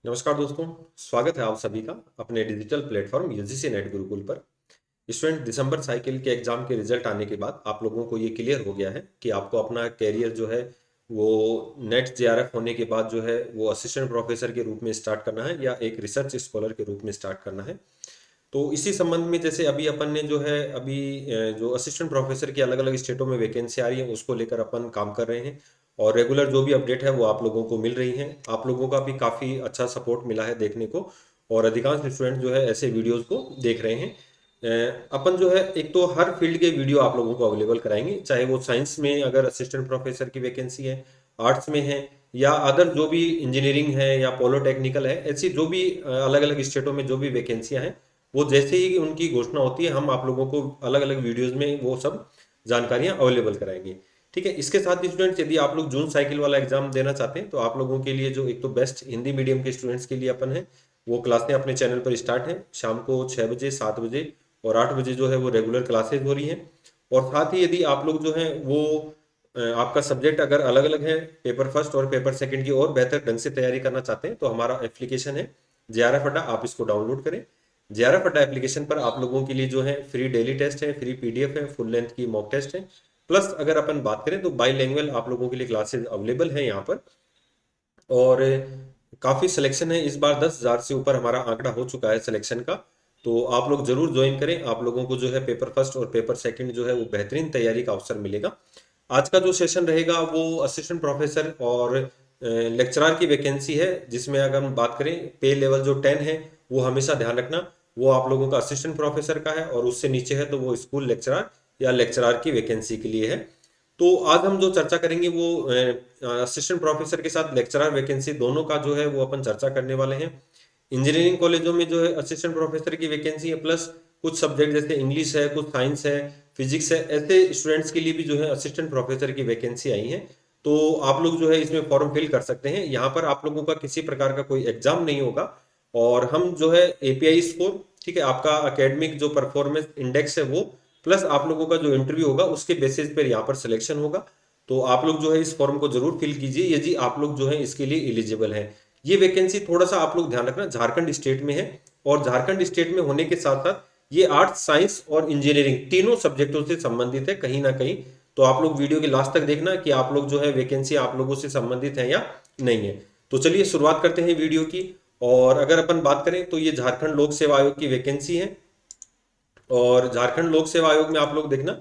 नमस्कार दोस्तों। स्वागत है आप सभी का अपने digital platform UGC net Gurukul पर। स्टूडेंट, दिसंबर साइकिल के एग्जाम के रिजल्ट आने के बाद आप लोगों को ये क्लियर हो गया है कि आपको अपना कैरियर जो है वो नेट जेआरएफ होने के बाद जो है वो असिस्टेंट प्रोफेसर के रूप में स्टार्ट करना है या एक रिसर्च स्कॉलर के रूप में स्टार्ट करना है। तो इसी संबंध में जैसे अभी अपन ने जो है अभी जो असिस्टेंट प्रोफेसर की अलग अलग स्टेटों में वैकेंसी आ रही है उसको लेकर अपन काम कर रहे हैं। और रेगुलर जो भी अपडेट है वो आप लोगों को मिल रही हैं। आप लोगों का भी काफ़ी अच्छा सपोर्ट मिला है देखने को। और अधिकांश स्टूडेंट जो है ऐसे वीडियोस को देख रहे हैं। अपन जो है एक तो हर फील्ड के वीडियो आप लोगों को अवेलेबल कराएंगे, चाहे वो साइंस में अगर असिस्टेंट प्रोफेसर की वैकेंसी है, आर्ट्स में है, या अदर जो भी इंजीनियरिंग है या पॉलिटेक्निकल है, ऐसी जो भी अलग अलग स्टेटों में जो भी वैकेंसियां हैं वो जैसे ही उनकी घोषणा होती है हम आप लोगों को अलग अलग वीडियोस में वो सब जानकारियां अवेलेबल कराएंगे। ठीक है। इसके साथ ही स्टूडेंट्स, यदि आप लोग जून साइकिल वाला एग्जाम देना चाहते हैं तो आप लोगों के लिए जो एक तो बेस्ट हिंदी मीडियम के स्टूडेंट्स के लिए अपन है वो क्लासें अपने चैनल पर स्टार्ट है। शाम को 6 बजे, 7 बजे और 8 बजे जो है वो रेगुलर क्लासेज हो रही हैं। और साथ ही यदि आप लोग जो हैं वो आपका सब्जेक्ट अगर अलग अलग है, पेपर फर्स्ट और पेपर सेकंड की और बेहतर ढंग से तैयारी करना चाहते हैं तो हमारा एप्लीकेशन है जेआरएफ अड्डा, आप इसको डाउनलोड करें। जेआरएफ अड्डा एप्लीकेशन पर आप लोगों के लिए जो है फ्री डेली टेस्ट है, फ्री पीडीएफ है, फुल लेंथ की मॉक टेस्ट है। प्लस अगर अपन बात करें तो बाईलैंग्वेज आप लोगों के लिए क्लासेस अवेलेबल है यहाँ पर। और काफ़ी सिलेक्शन है इस बार, 10,000 से ऊपर हमारा आंकड़ा हो चुका है सिलेक्शन का। तो आप लोग जरूर ज्वाइन करें। आप लोगों को जो है पेपर फर्स्ट और पेपर सेकंड जो है वो बेहतरीन तैयारी का अवसर मिलेगा। आज का जो सेशन रहेगा वो असिस्टेंट प्रोफेसर और लेक्चरर की वैकेंसी है, जिसमें अगर हम बात करें पे लेवल जो 10 है वो हमेशा ध्यान रखना वो आप लोगों का असिस्टेंट प्रोफेसर का है, और उससे नीचे है तो वो स्कूल लेक्चरर या लेक्चरर की वैकेंसी के लिए है। तो आज हम जो चर्चा करेंगे वो असिस्टेंट प्रोफेसर के साथ लेक्चरर वैकेंसी दोनों का जो है वो अपन चर्चा करने वाले हैं। इंजीनियरिंग कॉलेजों में जो है असिस्टेंट प्रोफेसर की वैकेंसी है, प्लस कुछ सब्जेक्ट जैसे इंग्लिश है, कुछ साइंस है, फिजिक्स है, ऐसे स्टूडेंट्स के लिए भी जो है असिस्टेंट प्रोफेसर की वैकेंसी आई है। तो आप लोग जो है इसमें फॉर्म फिल कर सकते हैं। यहाँ पर आप लोगों का किसी प्रकार का कोई एग्जाम नहीं होगा। और हम जो है एपीआई स्कोर, ठीक है, आपका एकेडमिक जो परफॉर्मेंस इंडेक्स है वो, प्लस आप लोगों का जो इंटरव्यू होगा उसके बेसिस पर यहाँ पर सिलेक्शन होगा। तो आप लोग जो है इस फॉर्म को जरूर फिल कीजिए यदि आप लोग जो है इसके लिए एलिजिबल हैं। ये वैकेंसी थोड़ा सा आप लोग ध्यान रखना झारखंड स्टेट में है। और झारखंड स्टेट में होने के साथ साथ ये आर्ट्स, साइंस और इंजीनियरिंग तीनों सब्जेक्टों से संबंधित है कहीं ना कहीं। तो आप लोग वीडियो के लास्ट तक देखना कि आप लोग जो है वैकेंसी आप लोगों से संबंधित है या नहीं है। तो चलिए शुरुआत करते हैं वीडियो की। और अगर अपन बात करें तो ये झारखंड लोक सेवा आयोग की वैकेंसी है। और झारखंड लोक सेवा आयोग में आप लोग देखना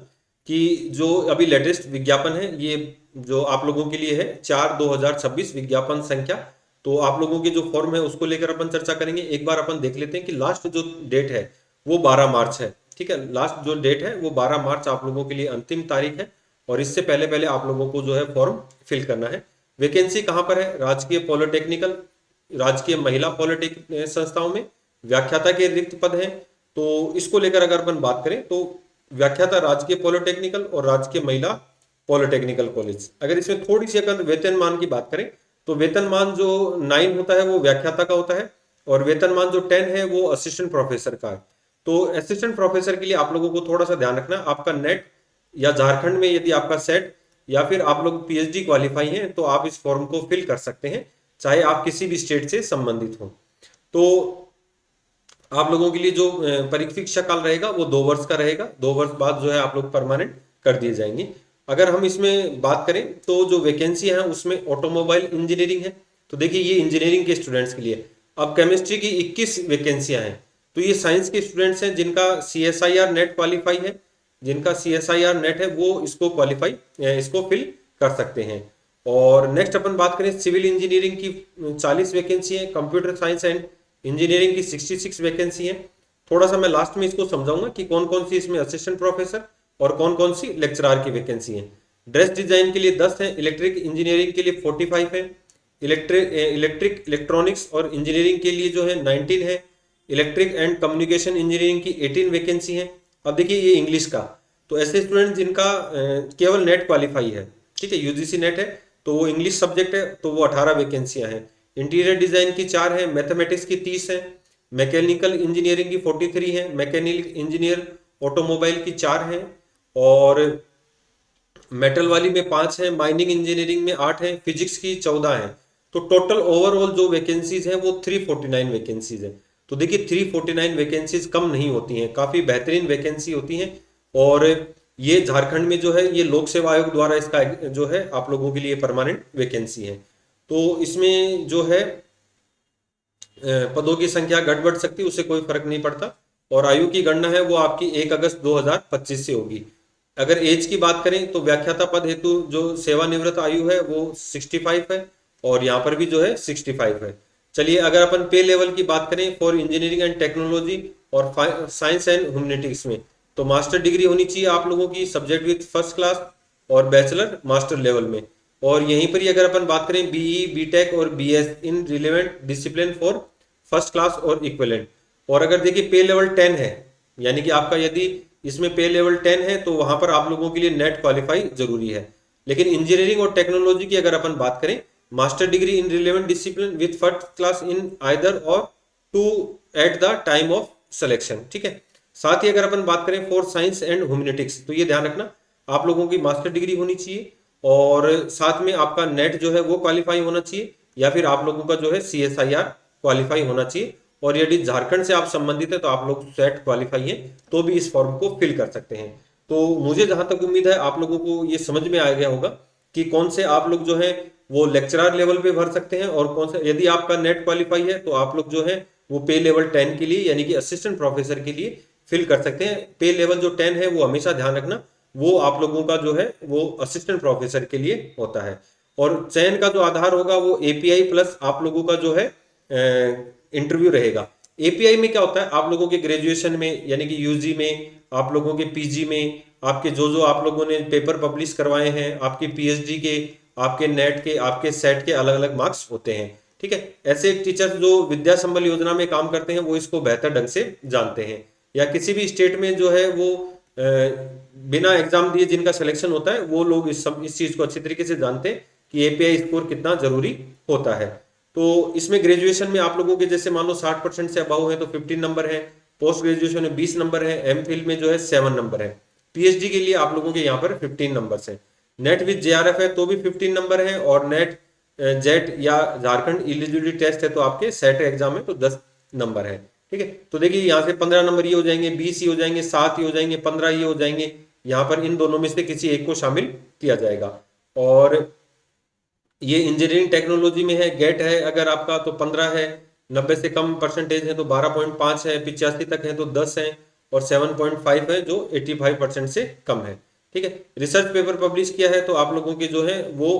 कि जो अभी लेटेस्ट विज्ञापन है ये जो आप लोगों के लिए है 4/2026 विज्ञापन संख्या। तो आप लोगों के जो फॉर्म है उसको लेकर अपन चर्चा करेंगे। एक बार अपन देख लेते हैं कि लास्ट जो डेट है वो 12 मार्च है। ठीक है, लास्ट जो डेट है वो 12 मार्च आप लोगों के लिए अंतिम तारीख है। और इससे पहले पहले आप लोगों को जो है फॉर्म फिल करना है। वैकेंसी कहाँ पर है? राजकीय पॉलिटेक्निकल, राजकीय महिला पॉलिटेक्निक संस्थाओं में व्याख्याता के रिक्त पद हैं। तो इसको लेकर अगर अपन बात करें तो व्याख्याता राजकीय पॉलिटेक्निकल और राजकीय महिला पॉलिटेक्निकल कॉलेज। अगर इसमें थोड़ी सी अगर वेतनमान की बात करें तो वेतनमान जो 9 होता है वो व्याख्याता का होता है, और वेतनमान जो 10 है वो असिस्टेंट प्रोफेसर का है। तो असिस्टेंट प्रोफेसर के लिए आप लोगों को थोड़ा सा ध्यान रखना, आपका नेट या झारखंड में यदि आपका सेट या फिर आप लोग पीएचडी क्वालिफाई हैं तो आप इस फॉर्म को फिल कर सकते हैं, चाहे आप किसी भी स्टेट से संबंधित हो। तो आप लोगों के लिए जो परीक्षा काल रहेगा वो 2 वर्ष का रहेगा। 2 वर्ष बाद जो है आप लोग परमानेंट कर दिए जाएंगे। अगर हम इसमें बात करें तो जो वैकेंसी है उसमें ऑटोमोबाइल इंजीनियरिंग है। तो देखिए ये इंजीनियरिंग के स्टूडेंट्स के लिए। अब केमिस्ट्री की 21 वैकेंसियां हैं। तो ये साइंस के स्टूडेंट्स हैं जिनका CSIR नेट क्वालिफाई है, जिनका CSIR नेट है वो इसको क्वालिफाई इसको फिल कर सकते हैं। और नेक्स्ट अपन बात करें सिविल इंजीनियरिंग की 40 वैकेंसी है, कंप्यूटर साइंस एंड इंजीनियरिंग की 66 वैकेंसी है। थोड़ा सा मैं लास्ट में इसको समझाऊंगा कि कौन कौन सी इसमें असिस्टेंट प्रोफेसर और कौन कौन सी लेक्चरर की वैकेंसी है। ड्रेस डिजाइन के लिए 10 है, इलेक्ट्रिक इंजीनियरिंग के लिए 45 है, इलेक्ट्रिक इलेक्ट्रॉनिक्स और इंजीनियरिंग के लिए जो है 19 है, इलेक्ट्रिक एंड कम्युनिकेशन इंजीनियरिंग की 18 वैकेंसी है। अब देखिए ये इंग्लिश का, तो ऐसे स्टूडेंट जिनका केवल नेट क्वालिफाई है, ठीक है, यूजीसी नेट है, तो वो इंग्लिश सब्जेक्ट है तो वो 18 वैकेंसियां हैं। इंटीरियर डिजाइन की 4 है, मैथमेटिक्स की 30 है, मैकेनिकल इंजीनियरिंग की 43 है, मैकेनिकल इंजीनियर ऑटोमोबाइल की 4 है, और मेटल वाली में 5 है, माइनिंग इंजीनियरिंग में 8 है, फिजिक्स की 14 है। तो टोटल ओवरऑल जो वैकेंसीज हैं वो 349 वैकेंसीज हैं। तो देखिए 349 वैकेंसीज कम नहीं होती हैं, काफ़ी बेहतरीन वैकेंसी होती हैं। और ये झारखंड में जो है ये लोक सेवा आयोग द्वारा इसका जो है आप लोगों के लिए परमानेंट वैकेंसी है। तो इसमें जो है पदों की संख्या घट बढ़ सकती है, उससे कोई फर्क नहीं पड़ता। और आयु की गणना है वो आपकी 1 अगस्त 2025 से होगी। अगर एज की बात करें तो व्याख्याता पद हेतु जो सेवानिवृत्त आयु है वो 65 है, और यहाँ पर भी जो है 65 है। चलिए अगर अपन पे लेवल की बात करें फॉर इंजीनियरिंग एंड टेक्नोलॉजी और साइंस एंड ह्यूमैनिटीज में, तो मास्टर डिग्री होनी चाहिए आप लोगों की सब्जेक्ट विद फर्स्ट क्लास और बैचलर मास्टर लेवल में। और यहीं पर ही अगर अपन बात करें बीई बीटेक और BS in relevant discipline for first class और इक्विवेलेंट। और अगर देखिए पे लेवल 10 है, यानी कि आपका यदि इसमें पे लेवल 10 है तो वहां पर आप लोगों के लिए नेट क्वालिफाई जरूरी है। लेकिन इंजीनियरिंग और टेक्नोलॉजी की अगर अपन बात करें, master degree in relevant discipline with first class in either or two at the time of selection, ठीक है। साथ ही अगर अपन बात करें फॉर साइंस एंड ह्यूमैनिटीज, तो ये ध्यान रखना आप लोगों की मास्टर डिग्री होनी चाहिए, और साथ में आपका नेट जो है वो क्वालिफाई होना चाहिए, या फिर आप लोगों का जो है CSIR क्वालिफाई होना चाहिए। और यदि झारखंड से आप संबंधित है तो आप लोग सेट क्वालिफाई हैं तो भी इस फॉर्म को फिल कर सकते हैं। तो मुझे जहां तक उम्मीद है आप लोगों को ये समझ में आ गया होगा कि कौन से आप लोग जो है वो लेक्चरर लेवल पे भर सकते हैं, और कौन से यदि आपका नेट क्वालिफाई है तो आप लोग जो है वो पे लेवल 10 के लिए यानी कि असिस्टेंट प्रोफेसर के लिए फिल कर सकते हैं। पे लेवल जो 10 है वो हमेशा ध्यान रखना वो आप लोगों का जो है वो असिस्टेंट प्रोफेसर के लिए होता है। और चयन का जो आधार होगा वो एपीआई प्लस आप लोगों का जो है इंटरव्यू रहेगा। एपीआई में क्या होता है, आप लोगों के ग्रेजुएशन में यानी कि यूजी में, आप लोगों के पीजी में, आपके जो जो आप लोगों ने पेपर पब्लिश करवाए हैं, आपके पीएचडी के, आपके नेट के, आपके सेट के अलग अलग मार्क्स होते हैं, ठीक है। ऐसे टीचर्स जो विद्या संबल योजना में काम करते हैं वो इसको बेहतर ढंग से जानते हैं। या किसी भी स्टेट में जो है वो बिना एग्जाम दिए जिनका सिलेक्शन होता है वो लोग इस चीज को अच्छी तरीके से जानते हैं कि एपीआई स्कोर कितना जरूरी होता है। तो इसमें ग्रेजुएशन में आप लोगों के जैसे मान लो 60% से अबाउ है तो 15 नंबर है, पोस्ट ग्रेजुएशन में 20 नंबर है, एम फिल में जो है 7 नंबर है, पीएचडी के लिए आप लोगों के यहाँ पर 15 नंबर है, नेट विद जेआरएफ है तो भी 15 नंबर है, और नेट जेट या झारखंड एलिजिबिलिटी टेस्ट है तो आपके सेट एग्जाम है तो 10 नंबर है, ठीक है। तो देखिए यहाँ से 15 नंबर ये हो जाएंगे, 20 ये हो जाएंगे, 7 ये हो जाएंगे, 15 ये हो जाएंगे। यहाँ पर इन दोनों में से किसी एक को शामिल किया जाएगा। और ये इंजीनियरिंग टेक्नोलॉजी में है, गेट है अगर आपका तो 15 है, 90 से कम परसेंटेज है तो 12.5 है, 85 तक है तो 10 है, और 7.5 है जो 85% से कम है, ठीक है। रिसर्च पेपर पब्लिश किया है तो आप लोगों के जो है वो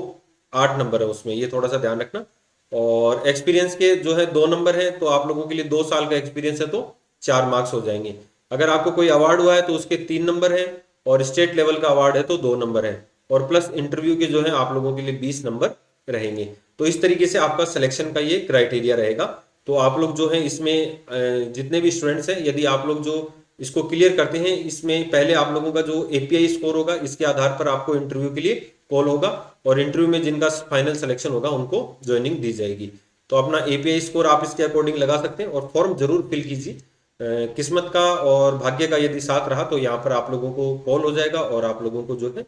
8 नंबर है उसमें, ये थोड़ा सा ध्यान रखना। और एक्सपीरियंस के जो है 2 नंबर है, तो आप लोगों के लिए 2 साल का एक्सपीरियंस है तो 4 मार्क्स हो जाएंगे। अगर आपको कोई अवार्ड हुआ है तो उसके 3 नंबर है, और स्टेट लेवल का अवार्ड है तो 2 नंबर है, और प्लस इंटरव्यू के जो है आप लोगों के लिए 20 नंबर रहेंगे। तो इस तरीके से आपका सिलेक्शन का ये क्राइटेरिया रहेगा। तो आप लोग जो है इसमें जितने भी स्टूडेंट्स हैं यदि आप लोग जो इसको क्लियर करते हैं, इसमें पहले आप लोगों का जो एपीआई स्कोर होगा इसके आधार पर आपको इंटरव्यू के लिए कॉल होगा, और इंटरव्यू में जिनका फाइनल सिलेक्शन होगा उनको ज्वाइनिंग दी जाएगी। तो अपना एपीआई स्कोर आप इसके अकॉर्डिंग लगा सकते हैं, और फॉर्म जरूर फिल कीजिए। किस्मत का और भाग्य का यदि साथ रहा तो यहाँ पर आप लोगों को कॉल हो जाएगा और आप लोगों को जो है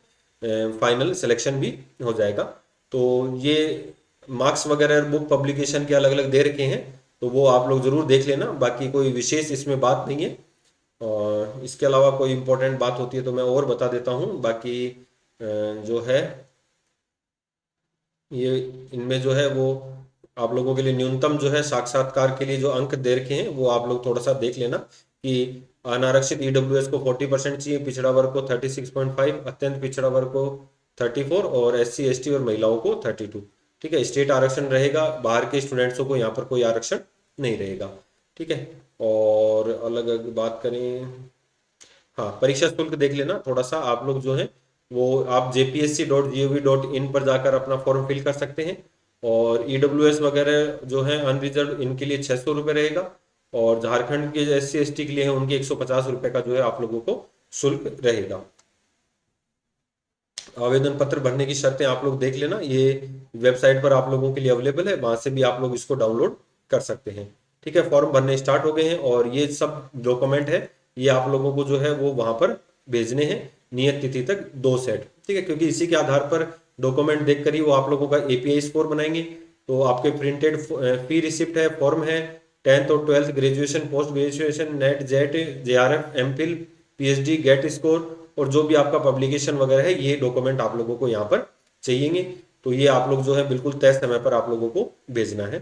फाइनल सिलेक्शन भी हो जाएगा। तो ये मार्क्स वगैरह बुक पब्लिकेशन के अलग अलग दे रखे हैं, तो वो आप लोग जरूर देख लेना। बाकी कोई विशेष इसमें बात नहीं है, और इसके अलावा कोई इम्पोर्टेंट बात होती है तो मैं और बता देता हूँ। बाकी जो है ये इनमें जो है वो आप लोगों के लिए न्यूनतम जो है साक्षात्कार के लिए जो अंक दे रखे हैं वो आप लोग थोड़ा सा देख लेना कि अनारक्षित ईडब्ल्यूएस को 40% चाहिए, पिछड़ा वर्ग को 36.5, अत्यंत पिछड़ा वर्ग को 34, और एससी एसटी और महिलाओं को 32, ठीक है। स्टेट आरक्षण रहेगा, बाहर के स्टूडेंट्सों को यहाँ पर कोई आरक्षण नहीं रहेगा, ठीक है। और अलग अलग बात करें, हाँ परीक्षा शुल्क देख लेना थोड़ा सा आप लोग जो है वो आप jpsc.gov.in पर जाकर अपना फॉर्म फिल कर सकते हैं। और ईडब्ल्यूएस वगैरह जो है अनरिजर्व इनके लिए 600 रुपये रहेगा, और झारखंड के एससी एसटी के लिए है उनके 150 रुपये का जो है आप लोगों को शुल्क रहेगा। आवेदन पत्र भरने की शर्तें आप लोग देख लेना, ये वेबसाइट पर आप लोगों के लिए अवेलेबल है, वहां से भी आप लोग इसको डाउनलोड कर सकते हैं, ठीक है। फॉर्म भरने स्टार्ट हो गए हैं, और ये सब डॉक्यूमेंट है ये आप लोगों को जो है वो वहां पर भेजने हैं नियत तिथि तक 2 सेट, ठीक है। क्योंकि इसी के आधार पर डॉक्यूमेंट देख कर ही वो आप लोगों का एपीआई स्कोर बनाएंगे। तो आपके प्रिंटेड फी रिसिप्ट है, फॉर्म है, 10th और 12th graduation, post graduation, NET, JET, JRF, MPhil, PhD, GATE score और जो भी आपका पब्लिकेशन वगैरह है, ये डॉक्यूमेंट आप लोगों को यहाँ पर चाहिएंगे। तो ये आप लोग जो है बिल्कुल तय समय पर आप लोगों को भेजना है।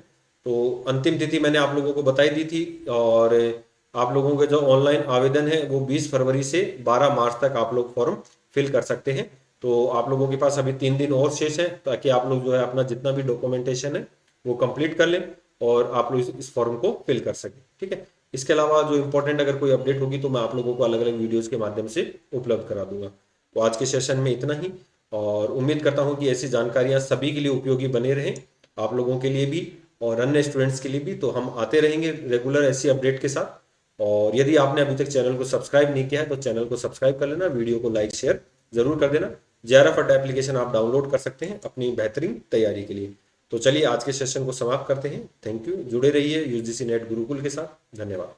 तो अंतिम तिथि मैंने आप लोगों को बताई दी थी, और आप लोगों के जो ऑनलाइन आवेदन है वो 20 फरवरी से 12 मार्च तक आप लोग फॉर्म फिल कर सकते हैं। तो आप लोगों के पास अभी 3 दिन और शेष है, ताकि आप लोग जो है अपना जितना भी डॉक्यूमेंटेशन है वो कंप्लीट कर लें और आप लोग इस फॉर्म को फिल कर सकें। ठीक है। इसके अलावा जो इम्पोर्टेंट अगर कोई अपडेट होगी तो मैं आप लोगों को अलग अलग वीडियोज़ के माध्यम से उपलब्ध करा दूंगा। तो आज के सेशन में इतना ही, और उम्मीद करता हूँ कि ऐसी जानकारियाँ सभी के लिए उपयोगी बने रहें, आप लोगों के लिए भी और अन्य स्टूडेंट्स के लिए भी। तो हम आते रहेंगे रेगुलर ऐसी अपडेट के साथ। और यदि आपने अभी तक चैनल को सब्सक्राइब नहीं किया है तो चैनल को सब्सक्राइब कर लेना, वीडियो को लाइक शेयर जरूर कर देना। जेआरएफ एप्लीकेशन आप डाउनलोड कर सकते हैं अपनी बेहतरीन तैयारी के लिए। तो चलिए आज के सेशन को समाप्त करते हैं। थैंक यू, जुड़े रहिए यूजीसी नेट गुरुकुल के साथ। धन्यवाद।